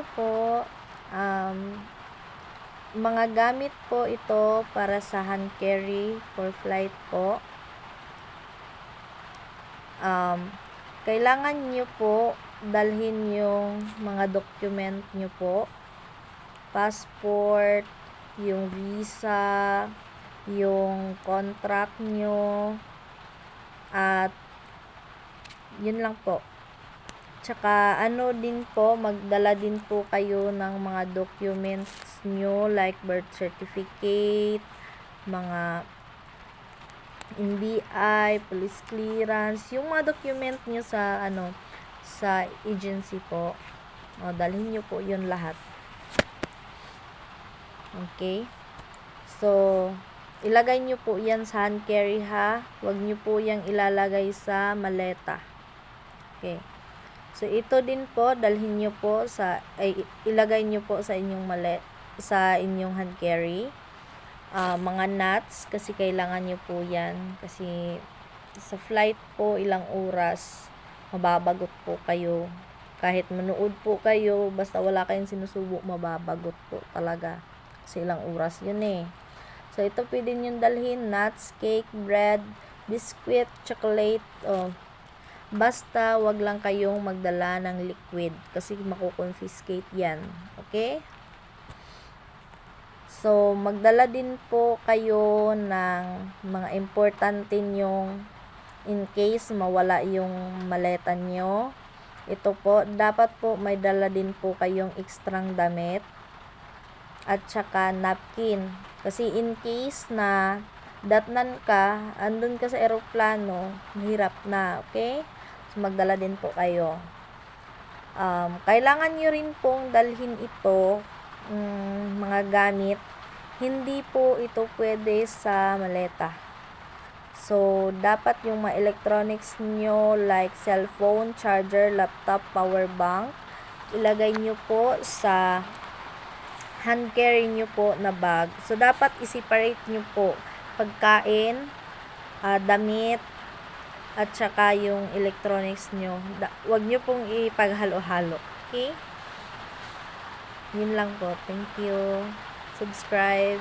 nyo po, mga gamit po ito para sa hand carry for flight po. Kailangan nyo po dalhin yung mga document nyo po, passport, yung visa, yung contract nyo, at yun lang po. Tsaka ano din po, magdala din po kayo ng mga documents nyo like birth certificate, mga NBI, police clearance, yung mga document nyo sa sa agency po. Dalhin nyo po yun lahat. Okay? So, ilagay nyo po yan sa hand carry ha. Huwag nyo po yung ilalagay sa maleta. Okay. So, ito din po, dalhin nyo po ilagay nyo po sa inyong sa inyong hand carry. Mga nuts, kasi kailangan nyo po yan. Kasi, sa flight po, ilang oras, mababagot po kayo. Kahit manood po kayo, basta wala kayong sinusubo, mababagot po talaga. Kasi ilang oras yun eh. So, ito pwede nyo dalhin, nuts, cake, bread, biscuit, chocolate, basta wag lang kayong magdala ng liquid kasi mako-confiscate yan. Okay? So, magdala din po kayo ng mga importante nyong in case mawala yung maleta nyo. Ito po, dapat po may dala din po kayong ekstrang damit at saka napkin. Kasi in case na datnan ka, andun ka sa eroplano, mahirap na. Okay? Magdala din po kayo. Kailangan nyo rin pong dalhin ito, mga gamit. Hindi po ito pwede sa maleta. So, dapat yung mga electronics nyo like cellphone, charger, laptop, power bank, ilagay nyo po sa hand carry nyo po na bag. So, dapat i-separate nyo po pagkain, damit, at saka yung electronics nyo. Huwag nyo pong ipaghalo-halo. Okay? Yun lang po. Thank you. Subscribe.